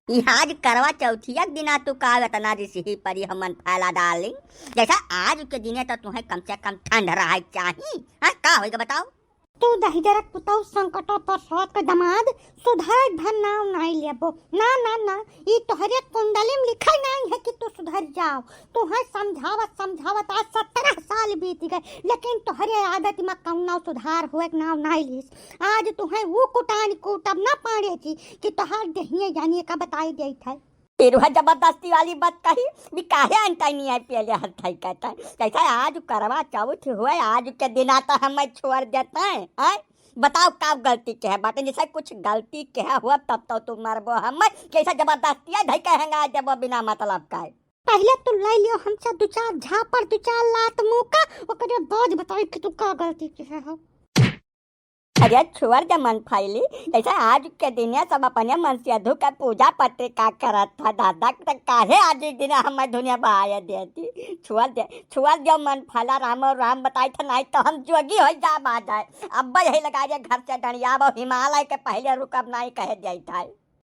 आज करवा चौथिया के दिना तू का तना रिसी परी हमन फैला डाली जैसा आज के दिने तो तुम्हें कम से कम ठंड रहा चाहिए। हाँ का होगा बताओ। तू दहिजरक पुतौ संकटों पर सोच के दमाद सुधार धन नाव नहीं लेबो। ना ना ना ये तोहरे कुंडली में लिखा नहीं है कि तू सुधर जाओ। तुम्हें समझावत समझावत आज 17 साल बीत गए लेकिन तोहरे आदत में कौनो सुधार हुए नाव नहीं लिस। आज तुम्हें वो कुटान कूटब ना पाड़े थी कि तोहार दहिए जानिए का बताई गई था। फिर वह जबरदस्ती वाली बात कही भी काहे अंताई नहीं आई पहले हथाई कहता है कैसा आज करवा चौथ हुआ आज के दिन आता हमें छोड़ देता है। बताओ का गलती क्या है बातें जैसा कुछ गलती क्या हुआ तब तो तुम मरबो हमें कैसा जबरदस्ती है धई कहेंगे जब बिना मतलब का है। पहले तू ले लियो हमसे दो चार झापड़ दो चार लात मुंह का ओकरे बाद बताई कि तू का गलती क्या है। अरे छुअर जब मन फैली ऐसा आज के दिन सब अपने मन से अधु का पूजा पत्रिका करत था दादा तक काहे आज एक दिन हमें दुनिया बहाया देती छुअर जब मन फैला राम और राम बताई था नहीं तो हम जोगी हो जा आ जाए अब यही लगा जे घर से डरिया हिमालय के पहले रुकब नहीं कहे दिया था।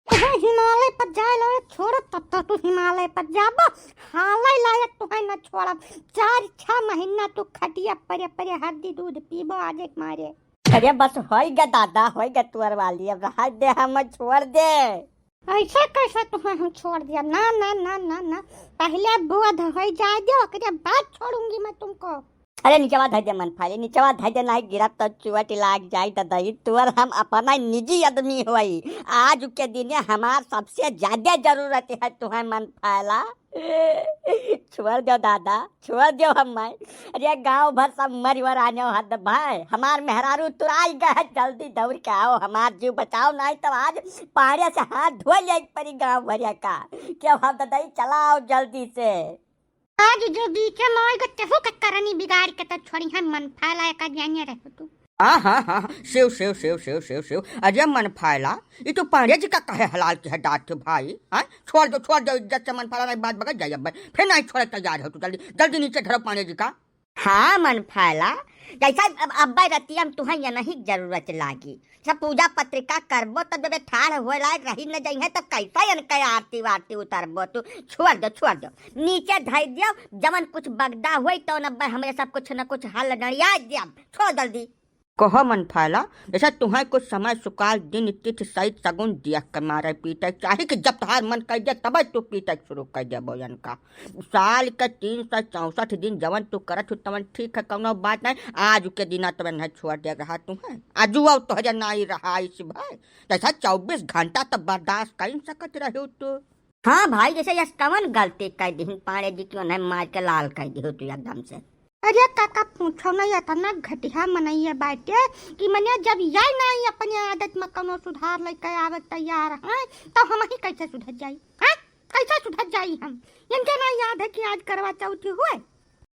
हिमालय पर जाए लो छोड़ तब तो तू हिमालय पर जाबो हालय लायक तुम्हें न छोड़ब 4-6 महीना तू खटिया परे परे हल्दी दूध पीबो आजे मारे। अरे बस होएगा दादा होएगा तुअर वाली अब रहा दे हम छोड़ दे। ऐसा कैसा तुम्हें हम छोड़ दिया। ना ना ना ना ना पहले बोध हो जाए दो ओकरे बाद छोड़ूंगी मैं तुमको। अरे नीचवा धैर्य मन फाली नीचवा धैर्य नहीं गिरा तो चुवट लाग जाए तो दही तुअर हम अपना निजी आदमी हुई आज के दिन हमार सबसे ज्यादा जरूरत है तुम्हें मन फैला छोड़ दो दादा छोड़ दो हम। अरे गांव भर सब मरिवर आने हद भाई हमार मेहरारू तुराई गए जल्दी दौड़ के आओ हमार जीव बचाओ नहीं तो आज पाड़े से हाथ धो ले परी गाँव भरिया का क्यों हम दही चलाओ जल्दी से। आज जो बीचे में आएगा तेहू का करनी बिगाड़ के तो छोड़ी है मन फैलाए का जानिए रहो तू। हाँ शिव शिव शिव शिव शिव शिव अजय मन फैला ये तो पांडे जी का कहे हलाल की है डांट भाई। हाँ छोड़ दो इज्जत से मन फैला नहीं बात बगल जाइए अब फिर नहीं छोड़े तैयार हो तू जल्दी जल्दी नीचे धरो पांडे जी का। हाँ मन फैला जैसा अब्बा रतियम तुम्हें ये नहीं जरूरत लागी सब पूजा पत्रिका करबो तब जब ठाड़ हुए लायक रही न जाइए तब कैसा इनके आरती वारती उतरबो तू छोड़ दो नीचे धर दियो जमन कुछ बगदा हुई तो नब्बे हमें सब कुछ न कुछ हल डरिया दिया छोड़ जल्दी। कहो मन फैला जैसा तुम्हें कुछ समय सुकाल दिन तिथि सहित सगुन दिया कर मारे पीटे चाहे कि जब तुम्हार मन कर दे तब तू पीटे शुरू कर दे भोजन का साल के 364 दिन जवन तू करत तवन ठीक है कौनो बात नहीं आज के दिन तुम्हें नहीं छोड़ दे रहा तुम्हें आजुआ तो नहीं रहा इस भाई जैसा 24 घंटा तब बर्दाश्त कर सकत रहे तू। हाँ भाई जैसे यस कवन गलती कर दी पाड़े जी क्यों नहीं मार के लाल कर दी हो तू एकदम से। अरे काका पूछो नहीं इतना घटिया मनैया बाटे कि मने जब यही नहीं अपनी आदत में कोनो सुधार लेके आवे तैयार है तो हम ही कैसे सुधर जाई। हाँ कैसे सुधर जाई हम इनके नहीं याद है कि आज करवा चौथी हुए।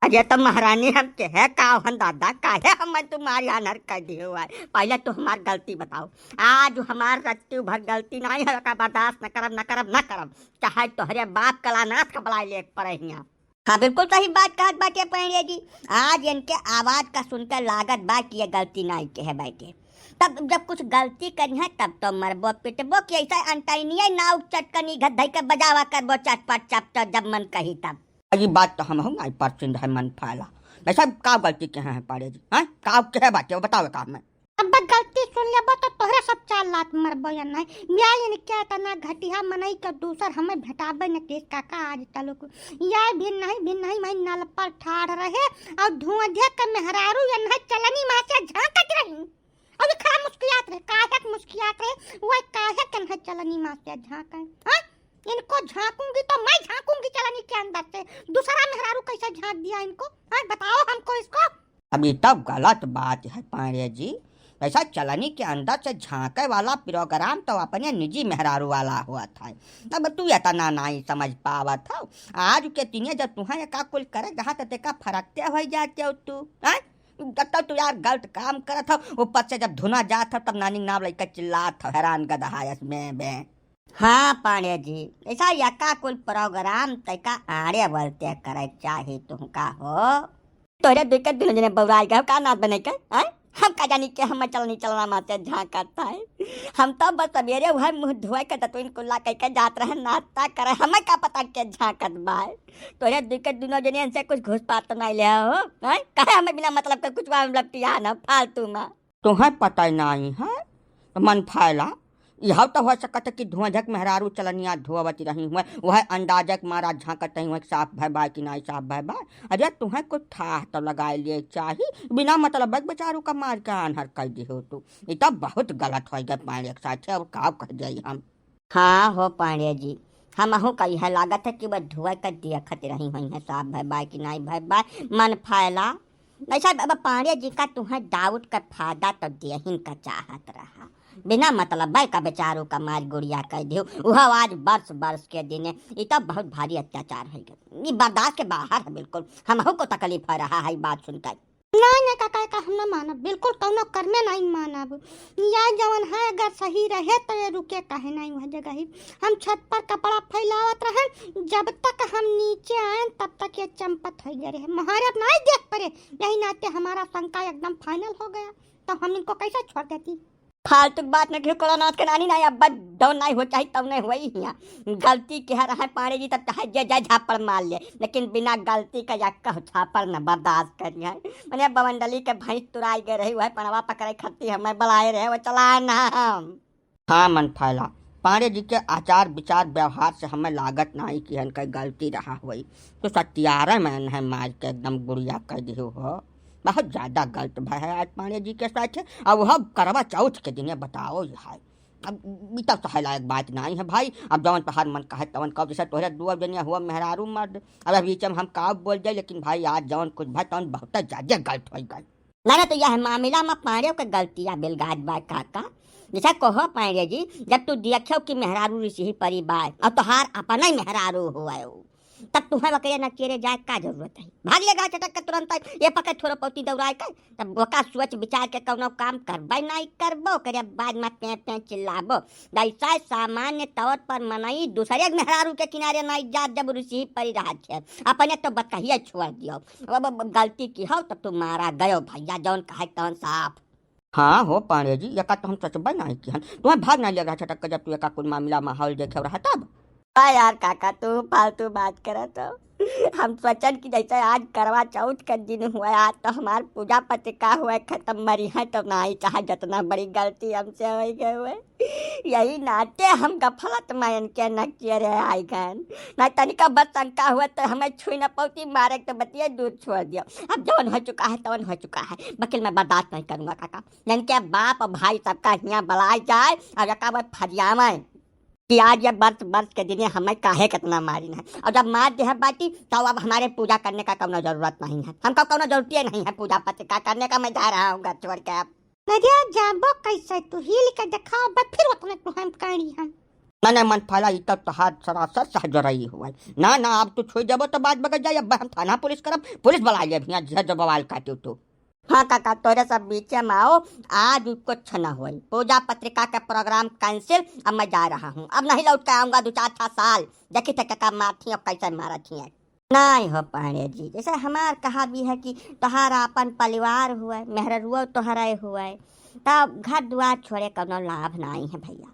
अरे तो महारानी हम के है काहन दादा काहे हम तुम्हारी अनर कर दी हुआ पहले तो हमार गलती बताओ आज हमार रत्ती भर गलती नहीं है का बर्दाश्त न करब चाहे तोहरे बाप कलानाथ का बलाई ले पड़े यहाँ। हाँ बिल्कुल सही बात कहत बाटे पांडे जी आज इनके आवाज का सुनकर लागत बा कि ये गलती नहीं के है बैठे तब जब कुछ गलती करी है तब तो मरबो पिटबो कि ऐसा अंतैनिया नाव चटकनी गद्दई के बजावा करबो चटपट चपट जब मन कही तब। ये बात तो हम हूँ आई परसेंट है मन फैला वैसा का गलती क्या है पाड़े जी। हाँ का क्या बात है बताओ काम में अब गलती सुन लेबो तो तोहरे सब 4 लात मरबो या नहीं न्याय ने क्या तना घटिया मनई के दूसर हमें भेटाबे न केस काका आज तलक या भी नहीं मैं नल पर ठाड़ रहे और धुआं देख के मेहरारू या नहीं चलनी मां से झांकत रही और खरा मुस्कुरात रहे काहे मुस्कुरात रहे वो काहे कन है चलनी मां से झांके। हां इनको झांकूंगी तो मैं झांकूंगी चलनी के अंदर से दूसरा मेहरारू कैसे झांक दिया इनको। हां बताओ हमको इसको। अभी तब गलत बात है पांडे जी वैसा चलनी के अंदर से झांके वाला प्रोग्राम तो अपने निजी मेहरारू वाला हुआ था तब तू इतना नहीं समझ पावा था आज के तीने जब तुम्हें का कुल करे जहाँ तक का फरकते हो जाते हो तू। तब तू यार गलत काम करत हो ऊपर से जब धुना जात था तब नानी नाम लेकर चिल्लात था हैरान गदहायस में। हाँ पांडे जी ऐसा यका कुल प्रोग्राम तैका आड़े बोलते करे चाहे तुमका हो तोरे दिक्कत दिन जने बौराई का नाथ बने के हम का जानी के हम चलनी चलना माते झाँकता है। हम तो बस सवेरे वह मुँह धोए के दतुइन कुल्ला कह के जात रहे नाश्ता करे, हमें का पता के झाँकत बाय। तोरे दिक्कत दोनों जने से कुछ घुस पात तो नहीं ले हो हैं, कहे हमें बिना मतलब के कुछ लगती है ना फालतू में। तुम्हें पता नहीं है तो मन फैला यह तो हो सकता कि धुआं झक मेहरारू चलनिया धोवती रही हुए वह अंदाजक मारा झाँकत रही हुए साफ भय बाय कि नहीं साफ भय बाय। अरे तुम्हें कुछ था तो लगाए लिए चाहिए बिना मतलब बेचारू का मार के आनहर कर दी हो तू। ये तो बहुत गलत हो गया पानी एक साथ और का कह जाई हम। हाँ हो पांडे जी, हम अहू कही है लागत है कि वह धुआ कर दिया खत रही हुई है साफ भय बाय कि नहीं भय बाय मन फैला। ऐसा अब पांडे जी का तुम्हें डाउट का फायदा तो देहिन का चाहत रहा, बिना मतलब भाई का बेचारों का मार गुड़िया कह दियो वह आज बरस के दिन ये तो बहुत भारी अत्याचार है, ये बर्दाश्त के बाहर है बिल्कुल। हम को तकलीफ हो रहा है बात सुनकर। नहीं काका का हम न मानब, बिल्कुल कौनो करने नहीं मानब। या जवन है अगर सही रहे तो ये रुके कहे नहीं वह जगह ही। हम छत पर कपड़ा फैलावत रहे, जब तक हम नीचे आए तब तक ये चंपत हो गए रहे, मुहारत नहीं देख पड़े। यही नाते हमारा शंका एकदम फाइनल हो गया, तो हम इनको कैसे छोड़ देती। फालतू बात न घेर कोला नाथ के नानी नहीं अब डॉन नहीं हो चाहे तब नहीं हुई हियाँ गलती कह रहा है पानी जी तब चाहे जय जय झापड़ मार ले, लेकिन बिना गलती का यक्का झापड़ न बर्दाश्त करी है। मैंने बवंडली के भैंस तुराई गए रही वह पनवा पकड़े खत्ती हमें बुलाए रहे वो चलाए ना हम। हाँ मन फैला पांडे जी के आचार विचार व्यवहार से हमें लागत नहीं कि इनका गलती रहा हुई तो सत्यारा में है मार के एकदम गुड़िया कर दी हो। बहुत ज़्यादा गलत भय है आज पांडे जी के साथ। अब वह करवा चौथ के दिन बताओ यह अब बीता तो लायक बात नहीं है भाई। अब जवन पहाड़ मन कहे तवन कब जैसे तोहरे दो जनिया हुआ मेहरारू मर्द अब बीच में हम का बोल जाए, लेकिन भाई आज जवन कुछ भाई तवन बहुत ज़्यादा गलत हो गई ना। तो यह मामला में पांडे के गलतियाँ बेलगाज बा काका। जैसा कहो पांडे जी जब तू देखो कि मेहरारू ऋषि परिवार और तोहार अपना ही मेहरारू हुआ तब तुम्हें वकैया न केरे जाए का जरूरत है। भाग लेगा चटक के तुरंत ये पकड़ थोड़ा पौती दौड़ाए कर तब ओका सोच विचार के कौनो काम करबे नहीं करबो करे बाद में पे चिल्लाबो। ऐसा सामान्य तौर पर मनई दूसरे मेहरारू के किनारे नहीं जा जब ऋषि परी रहा है अपने तो बतकहिए छोड़ दियो। अब गलती की हो तब तुम मारा गयो भैया जौन कहे तौन साफ। हाँ हो पांडे जी यका तो हम सचबे नहीं कि तुम्हें भाग नहीं लग रहा छटक के जब तू यका कुल मामला माहौल देखे रहा तब। यार काका तू फालतू बात करे तो हम सोचन कि जैसे आज करवा चौथ का दिन हुआ आज तो हमार पूजा पत्रिका हुआ खत्म मरी है तो नहीं चाहे जितना बड़ी गलती हमसे हो गए हुए यही नाते हम गफलत में के न किए रहे आई गन न तनिका बस शंका हुआ तो हमें छुई न पौती मारे तो बतिए दूध छोड़ दियो। अब जवन हो चुका है तवन हो चुका है, वकील मैं बर्दाश्त नहीं करूँगा काका। यानी कि बाप भाई सबका यहाँ बुलाए जाए और रखा फरियामा कि आज ये बर्स के दिन हमें काहे कितना मारी है और जब मार दे है बाटी तो अब हमारे पूजा करने का कोनो जरूरत नहीं है, हमको कोनो जरूरत नहीं है पूजा पत्रिका करने का। मैं जा रहा हूँ घर छोड़ के। अब नदिया जाबो कैसे तू हिल के दिखाओ बस फिर उतने तो हम करी हम मैंने मन फैला तब तो हाथ सरासर सहज रही हुआ ना ना अब तू छोड़ जबो तो बात बगल जाए। अब हम थाना पुलिस करब पुलिस बुला ले भैया जब बवाल काटू तो। हाँ काका तोरे सब बीच में आओ आज कुछ न हुई पूजा पत्रिका का प्रोग्राम कैंसिल। अब मैं जा रहा हूँ, अब नहीं लौट के आऊँगा 2-4 साल देखी थे क्या मारती और कैसे मारा थी नहीं हो पाने जी। जैसे हमार कहा भी है कि तोहारा अपन परिवार हुआ मेहरुआ तोहरा हुआ तब घर द्वार छोड़े कोनो लाभ नहीं है भैया।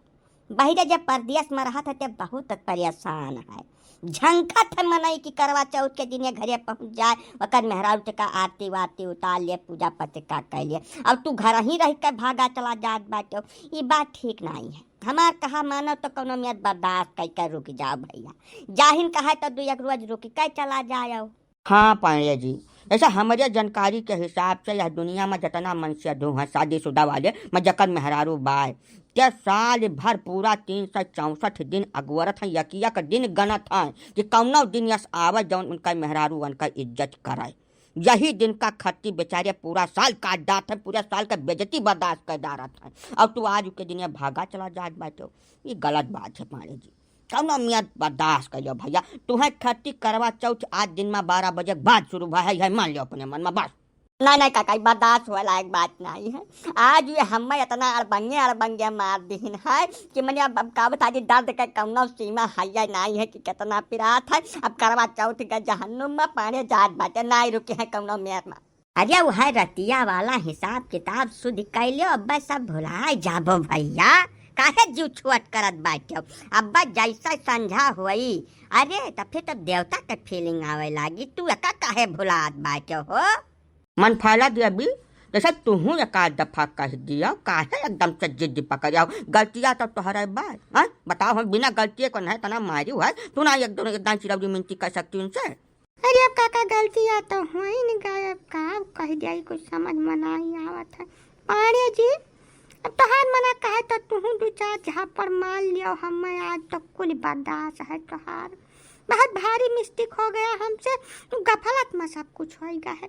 बहिरे जब परदेश में रहा था तब बहुत परेशान है झंखत है मनई की करवा चौथ के दिन घरे पहुँच जाए वकर मेहरारू का आरती वारती उतार ले पूजा पत्रिका कर लिए। अब तू घर ही रह कर भागा चला जात बाटो ये बात ठीक नहीं है। हमार कहा मानो तो कोनो में बर्दाश्त कर कर रुक जाओ भैया, जाहिन कहा तो 2-1 रोज रुक कर चला जाओ। हाँ पांडे जी ऐसा हमारे जानकारी के हिसाब से यह दुनिया में जितना मनुष्य दो हैं शादीशुदा वाले मैं जकर मेहरारू बाय क्या साल भर पूरा 364 दिन अगवरत हैं यकिया का दिन गणत हैं कि कौनो दिन यस आवे जौन उनका मेहरारू उनका इज्जत कराए। यही दिन का खत्ती बेचारे पूरा साल काट डात है, पूरा साल का बेजती बर्दाश्त कर डारत है। अब तू आज के दिन भागा चला जात बाटो ये गलत बात है पांडे जी। कौनो मियाँ बर्दाश्त कर लो भैया। तुम्हें खत्ती करवा चौथ आज दिन में 12 बजे बाद शुरू हुआ है मान लो अपने मन में बस। नहीं काका बर्दाश्त हुआ लायक बात नहीं है। आज ये हमें इतना अड़बंगे मार दीन है कि मैंने अब का बता दी दर्द का कौनो सीमा है नहीं है कि कितना पिरात है। अब करवा चौथ का जहन्नुम में पानी जात बाटे नहीं रुके हैं कौनो मेर में। अरे वो है रतिया वाला हिसाब किताब शुद्ध कैले अब्बा सब भुलाए जाबो भैया काहे जीव छुअट करत बाटो अब्बा जैसा संझा हुई अरे तब फिर तब देवता के फीलिंग आवे लागी तू एका काहे भुलात बाटो हो मन फैला दिया भी जैसे तुहू एक आध दफा कह दिया काहे एकदम से जिद पकड़ जाओ गलतियाँ तो तुम्हारा बात हाँ बताओ हम बिना गलती को नहीं तना मारी हुआ तू ना एकदम चिरौरी मिनती कर सकती उनसे। अरे अब काका गलतियाँ तो हो ही नहीं गए अब का कह दिया कुछ समझ में नहीं आवत है पाड़े जी अब तोहार मना कहे तो तुहू दो चार झापड़ मान लियो हमें आज तो कुल बर्दाश्त है तोहार बहुत भारी मिस्टेक हो गया हमसे गफलत में सब कुछ हो गया है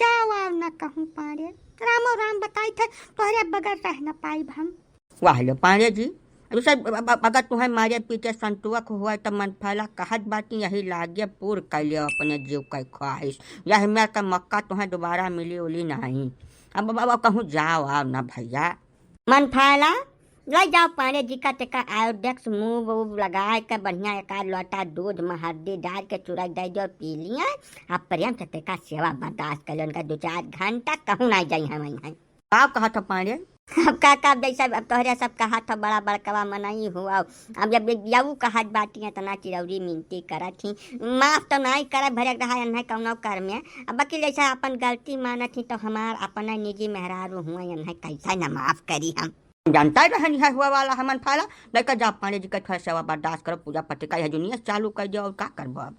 जाओ आओ न कहूँ पाड़े रामो राम बताई थे तोहरे बगैर रह न पाई हम। वाह लो पांडे जी अगर तुम्हें मारे पीछे संतुक हुआ तो मन फैला कहत बात यही लागे पूर कर लियो अपने जीव का ख्वाहिश यह मैं का मक्का तुम्हें दोबारा मिली उली नहीं अब कहूँ जाओ आओ ना भैया मन फैला ले जाओ पांडे जी का टेका आयोडेक्स मुंह वो लगा के बढ़िया एक लोटा दूध में हल्दी डाल के चूरा दे दो पी लिया अब प्रेम से टेका सेवा बर्दाश्त कर लो उनका 2-4 घंटा कहूँ ना जाई हम यहाँ का कहा था पांडे अब काका जैसा अब तोहरे सब कहा था बड़ा बड़कवा मनाई हुआ अब जब यऊ कहा बाटी है तना चिरौरी मिनती करत थी माफ तो नहीं करे भरे रहा है कौनो कर में अब बाकी जैसा अपन गलती मानत थी तो हमार अपना निजी मेहरारू हुआ है कैसा न माफ करी हम जानता रहनी है हुआ वाला हमन फाला लेकर जा पांडे जी का थोड़ा सेवा बर्दाश्त करो पूजा पटिका है दुनिया चालू कर दो और का करबो अब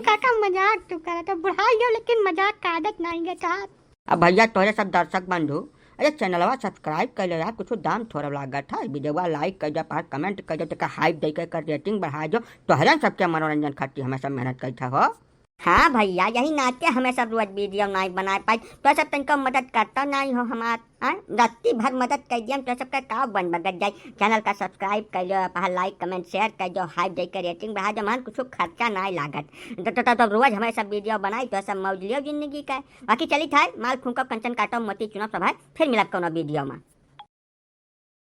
काका मजाक तो करे तो बुढ़ाई हो लेकिन मजाक का आदत नहीं है चाहत। अब भैया तोरे सब दर्शक बंधु अरे चैनलवा सब्सक्राइब कर लो यार कुछ दाम थोड़ा लागत है वीडियोवा लाइक कर दो पास कमेंट कर दो तो हाइप दे कर रेटिंग बढ़ा दो तो हरन सबके मनोरंजन खातिर हमें सब मेहनत करता हो। हाँ भैया यही नाते हमें सब रोज वीडियो नहीं बना पाई तो सब तनिको मदद करता नहीं हो हमार रात्रि भर मदद कर दिया तो सबका का बन बगत जाए चैनल का सब्सक्राइब कर लो पहले लाइक कमेंट शेयर कर दो हाइप दे कर रेटिंग बढ़ा दो मान कुछ खर्चा नहीं लागत तो रोज हमें सब वीडियो बनाई तो सब मौज लियो जिंदगी का बाकी चली था माल फूको कंचन काटो मोती चुनाव सभा फिर मिलब कोनो वीडियो में।